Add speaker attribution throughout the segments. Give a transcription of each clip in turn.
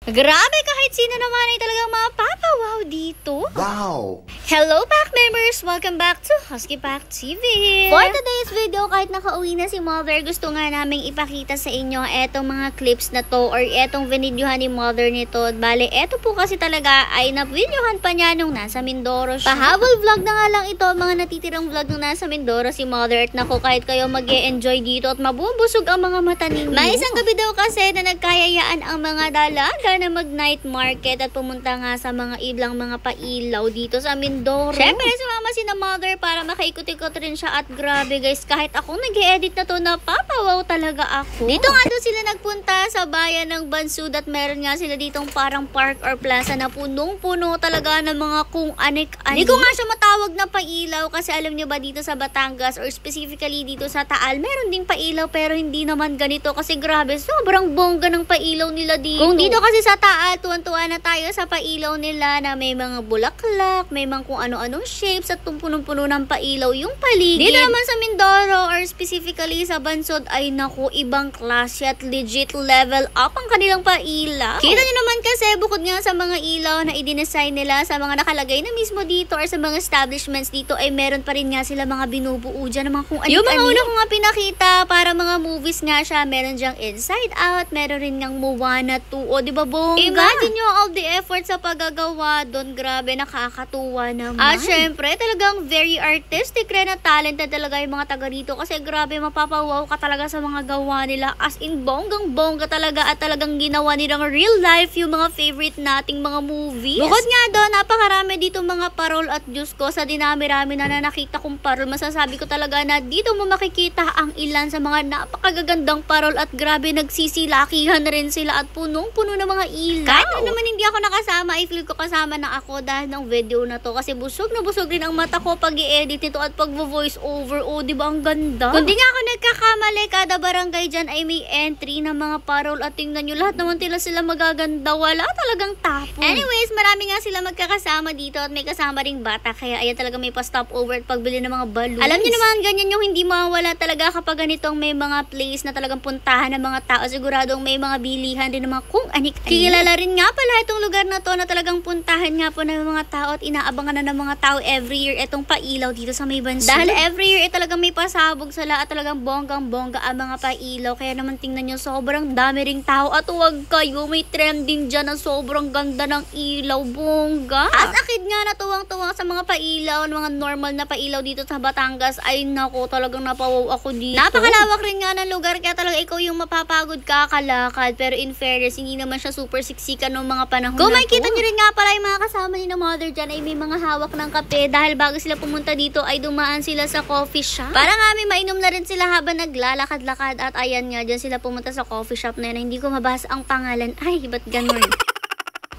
Speaker 1: Grabe, kahit sino naman ay talagang mapapawaw dito.
Speaker 2: Wow!
Speaker 1: Hello Pack members! Welcome back to Husky Pack TV! For today's video, kahit nakauwi na si Mother, gusto nga naming ipakita sa inyo etong mga clips na to or etong vinidyohan ni Mother nito. Bale, eto po kasi talaga ay na-videohan pa niya nung nasa Mindoro siya. Pahabol vlog na nga lang ito, mga natitirang vlog nung nasa Mindoro si Mother. At naku, kahit kayo mag-e-enjoy dito at mabubusog ang mga mata ninyo. May isang gabi daw kasi na nagkayayaan ang mga dalaga na mag-night market at pumunta nga sa mga iblang mga pailaw dito sa Mindoro. Siyempre, sumama si na Mother para makaikot-ikot rin siya at grabe guys, kahit ako nag-e-edit na to, napapawaw talaga ako. Dito nga doon sila nagpunta sa bayan ng Bansud at meron nga sila ditong parang park or plaza na punong-puno talaga ng mga kung anik-anik. Hindi ko nga siya matawag na pailaw kasi alam niyo ba dito sa Batangas or specifically dito sa Taal, meron ding pailaw pero hindi naman ganito kasi grabe, sobrang bongga ng pailaw nila dito. Kung dito kasi sa Taal, tuwan-tuwa na tayo sa pailaw nila na may mga bulaklak, may mga kung ano-anong shapes at punong-puno ng pailaw yung paligid. Dito naman sa Mindoro or specifically sa Bansud ay naku, ibang klase at legit level up ang kanilang pailaw. Kita nyo naman kasi bukod nga sa mga ilaw na i-design nila sa mga nakalagay na mismo dito or sa mga establishments dito ay meron pa rin nga sila mga binubuo dyan ng mga kung ano. Yung mga una ko nga pinakita para mga movies nga siya, meron dyang Inside Out, meron rin ngang Moana 2, o diba bongga? Imagine nyo all the effort sa paggagawa doon, grabe, nakakatuwa naman. At syempre, talagang very artistic rin at talented talaga yung mga taga rito kasi grabe, mapapawaw ka talaga sa mga gawa nila, as in bonggang-bongga talaga at talagang ginawa nilang real life yung mga favorite nating mga movies. Bukod nga doon, napakarami dito mga parol at Diyos ko, sa dinami-rami na nakita kong parol, masasabi ko talaga na dito mo makikita ang ilan sa mga napakagagandang parol at grabe, nagsisilakihan rin sila at punong-puno ng mga ilaw. Kahit naman hindi ako nakasama, I feel ko kasama na ako dahil ng video na to kasi busog na busog rin ang mata ko pag i-edit nito at pag-voice over. O, diba ang ganda? Kung di nga ako nagkakamali, kada barangay dyan ay may entry ng mga parol at tingnan nyo, lahat naman sila magaganda. Wala talagang tapon. Anyways, marami nga sila magkakasama dito at may kasama ring bata kaya ayan talaga may pa-stop over at pagbili ng mga balloons. Alam nyo naman, ganyan yung hindi mawawala talaga kapag ganitong may mga place na talagang puntahan ng mga tao. Siguradong may mga bilihan din ng mga kung anik-anik. Kilala rin nga pala itong lugar na to na talagang puntahan nga po ng mga tao at inaabangan na ng mga tao every year itong pailaw dito sa may Bansud. Dahil every year talagang may pasabog sila at talagang bonggang-bongga ang mga pailaw. Kaya naman tingnan nyo, sobrang dami ring tao at huwag kayo, may trending dyan na sobrang ganda ng ilaw, bongga. As a kid nga, natuwang-tuwang sa mga pailaw, mga normal na pailaw dito sa Batangas, ay nako, talagang napawaw ako dito. Napakalawak rin nga ng lugar kaya talaga ikaw yung mapapagod kakalakad, pero in fairness, hindi naman siya super siksikan noong mga panahon. Kung makikita nyo rin nga pala yung mga kasama ni na Mother dyan ay may mga hawak ng kape dahil bago sila pumunta dito ay dumaan sila sa coffee shop. Para nga may mainom na rin sila habang naglalakad-lakad at ayan nga, dyan sila pumunta sa coffee shop na yun. Hindi ko mabasa ang pangalan. Ay, ba't ganun?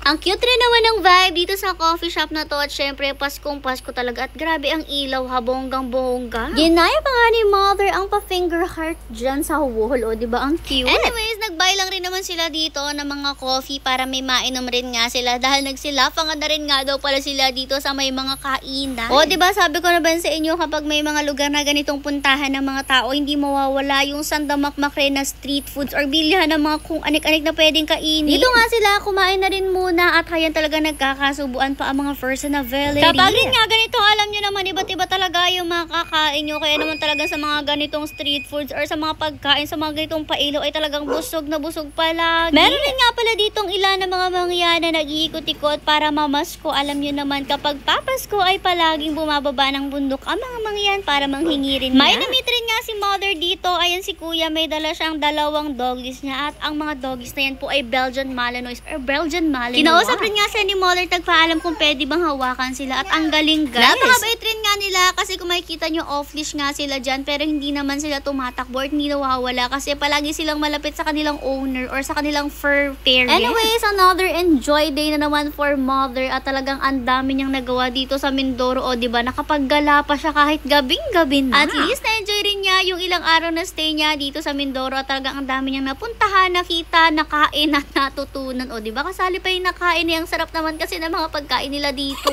Speaker 1: Ang cute rin naman ng vibe dito sa coffee shop na to at syempre Paskong Pasko talaga at grabe ang ilaw, habonggang bongga. Ginaya pa nga ni Mother ang pa-finger heart dyan sa wall, o diba ang cute? Anyways, nag-buy lang rin naman sila dito ng mga coffee para may mainom rin nga sila dahil nagsilafangan na rin nga daw pala sila dito sa may mga kainan. O diba, sabi ko na ba sa inyo, kapag may mga lugar na ganitong puntahan ng mga tao, hindi mawawala yung sandamakmak rin na street foods or bilihan ng mga kung anik-anik na pwedeng kainin. Dito nga sila, kumain na rin muna at hayan talaga nagkakasubuan pa ang mga person na very. Kapag rin nga ganito, alam nyo naman, iba't iba talaga yung mga kakain nyo. Kaya naman talaga sa mga ganitong street foods or sa mga pagkain, sa mga ganitong pailaw ay talagang busog na busog palagi. Meron rin nga pala ditong ilan ng mga mangya na nag-iikot-ikot para mamasko. Alam nyo naman, kapag papasko ay palaging bumababa ng bundok ang mga mangyan para manghingi rin may na-meet rin nga si Mother dito. Ayan si Kuya, may dala siyang dalawang doggies niya at ang mga doggies na yan po ay Belgian Malinois or Belgian Malinois. Kinausap rin nga siya ni Mother, tagpaalam kung pwede bang hawakan sila at ang galing guys. Napakabait rin nga nila kasi kung makikita nyo off-leash nga sila dyan pero hindi naman sila tumatakbo at hindi nawawala kasi palagi silang malapit sa kanilang owner or sa kanilang fur parent. Anyways, another enjoy day na naman for Mother at talagang ang dami niyang nagawa dito sa Mindoro, o diba, nakapaggala pa siya kahit gabing-gabi na. At least na-enjoy rin niya yung ilang araw na stay niya dito sa Mindoro at talagang ang dami niyang napuntahan, nakita, nakain at natutunan. O diba, kasali pa yung nakain niya, ang sarap naman kasi ng mga pagkain nila dito.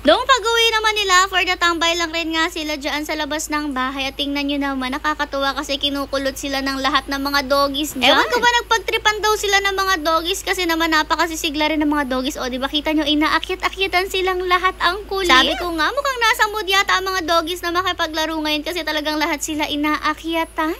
Speaker 1: Noong pag-uwi naman nila, for the tambay lang rin nga sila dyan sa labas ng bahay. At tingnan nyo naman, nakakatuwa kasi kinukulot sila ng lahat ng mga doggies dyan. Ewan ko ba nagpagtripan daw sila ng mga doggies kasi naman napakasisigla rin ng mga doggies. O diba kita nyo, inaakyat-akyatan silang lahat, ang kulit. Sabi ko nga, mukhang nasa mood yata ang mga doggies na makipaglaro ngayon kasi talagang lahat sila inaakyatan.